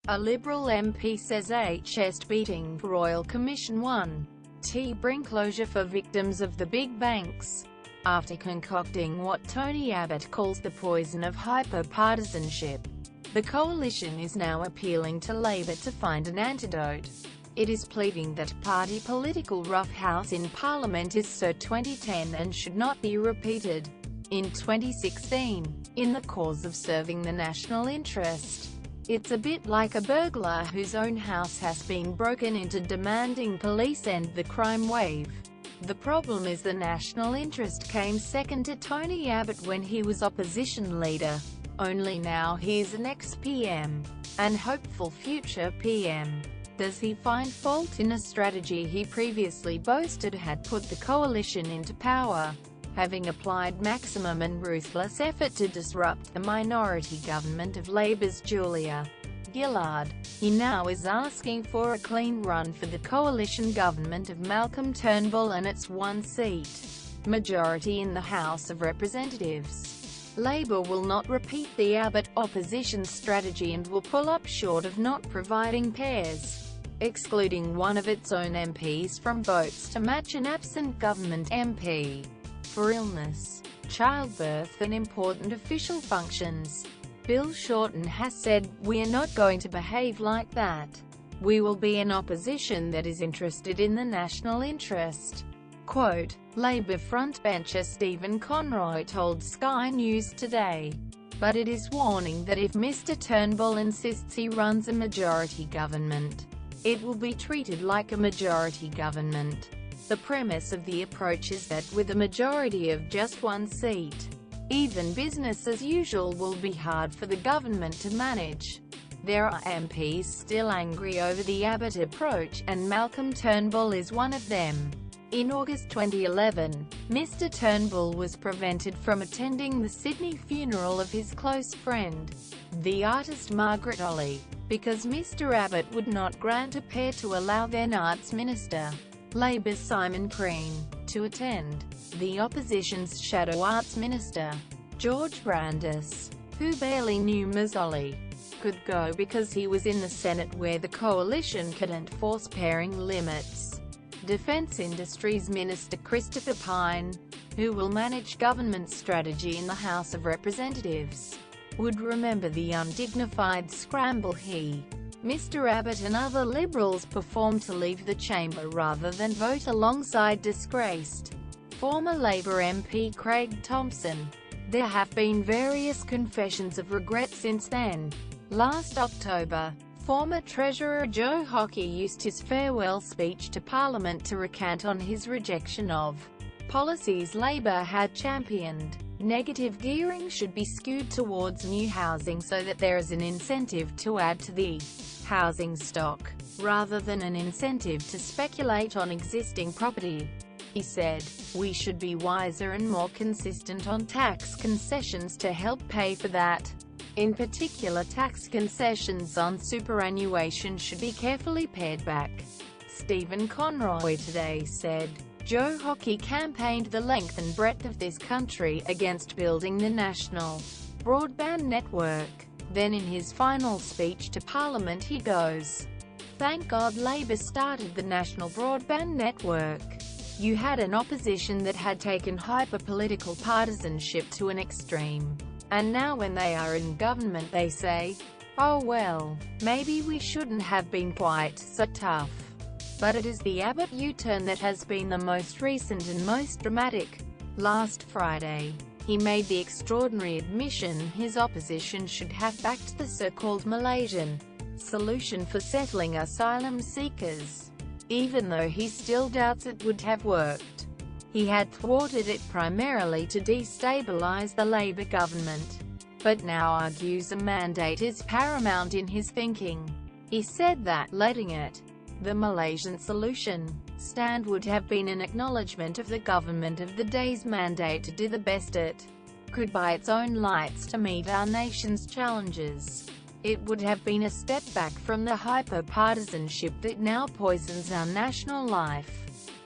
A Liberal MP says HS beating Royal Commission 1T bring closure for victims of the big banks. After concocting what Tony Abbott calls the poison of hyper-partisanship, the coalition is now appealing to Labour to find an antidote. It is pleading that party political roughhouse in Parliament is so 2010 and should not be repeated in 2016, in the cause of serving the national interest. It's a bit like a burglar whose own house has been broken into demanding police end the crime wave. The problem is the national interest came second to Tony Abbott when he was opposition leader. Only now he's an ex-PM, and hopeful future PM. Does he find fault in a strategy he previously boasted had put the coalition into power, having applied maximum and ruthless effort to disrupt the minority government of Labour's Gillard? He now is asking for a clean run for the coalition government of Malcolm Turnbull and its one-seat majority in the House of Representatives. Labour will not repeat the Abbott opposition strategy and will pull up short of not providing pairs, excluding one of its own MPs from votes to match an absent government MP for illness, childbirth and important official functions. Bill Shorten has said, "We are not going to behave like that. We will be an opposition that is interested in the national interest." Quote, Labour frontbencher Stephen Conroy told Sky News today. But it is warning that if Mr Turnbull insists he runs a majority government, it will be treated like a majority government. The premise of the approach is that with a majority of just one seat, even business as usual will be hard for the government to manage. There are MPs still angry over the Abbott approach, and Malcolm Turnbull is one of them. In August 2011, Mr Turnbull was prevented from attending the Sydney funeral of his close friend, the artist Margaret Olley, because Mr Abbott would not grant a pair to allow then Arts Minister, Labour's Simon Crean, to attend. The opposition's shadow Arts Minister, George Brandis, who barely knew Ms Olley, could go because he was in the Senate where the coalition could enforce pairing limits. Defence Industries Minister Christopher Pyne, who will manage government strategy in the House of Representatives, would remember the undignified scramble he, Mr Abbott and other Liberals performed to leave the chamber rather than vote alongside disgraced former Labour MP Craig Thompson. There have been various confessions of regret since then. Last October, former Treasurer Joe Hockey used his farewell speech to Parliament to recant on his rejection of policies Labour had championed. Negative gearing should be skewed towards new housing so that there is an incentive to add to the housing stock, rather than an incentive to speculate on existing property. He said, "We should be wiser and more consistent on tax concessions to help pay for that. In particular, tax concessions on superannuation should be carefully pared back." Stephen Conroy today said, Joe Hockey campaigned the length and breadth of this country against building the national broadband network. Then in his final speech to Parliament he goes, "Thank God Labour started the national broadband network. You had an opposition that had taken hyper-political partisanship to an extreme. And now when they are in government they say, oh well, maybe we shouldn't have been quite so tough." But it is the Abbott U-turn that has been the most recent and most dramatic. Last Friday, he made the extraordinary admission his opposition should have backed the so-called Malaysian solution for settling asylum seekers, even though he still doubts it would have worked. He had thwarted it primarily to destabilize the Labour government, but now argues a mandate is paramount in his thinking. He said that letting it, the Malaysian solution, stand would have been an acknowledgement of the government of the day's mandate to do the best it could by its own lights to meet our nation's challenges. It would have been a step back from the hyper-partisanship that now poisons our national life.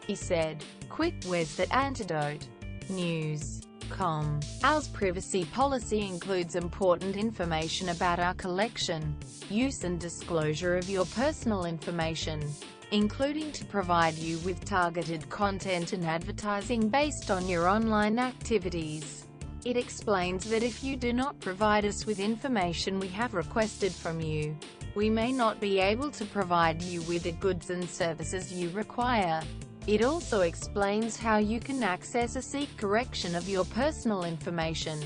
He said, "Quick, where's that antidote?" News. banks.AFTER.com. Our privacy policy includes important information about our collection, use and disclosure of your personal information, including to provide you with targeted content and advertising based on your online activities. It explains that if you do not provide us with information we have requested from you, we may not be able to provide you with the goods and services you require. It also explains how you can access or seek correction of your personal information,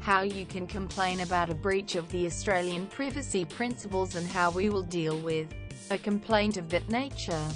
how you can complain about a breach of the Australian privacy principles and how we will deal with a complaint of that nature.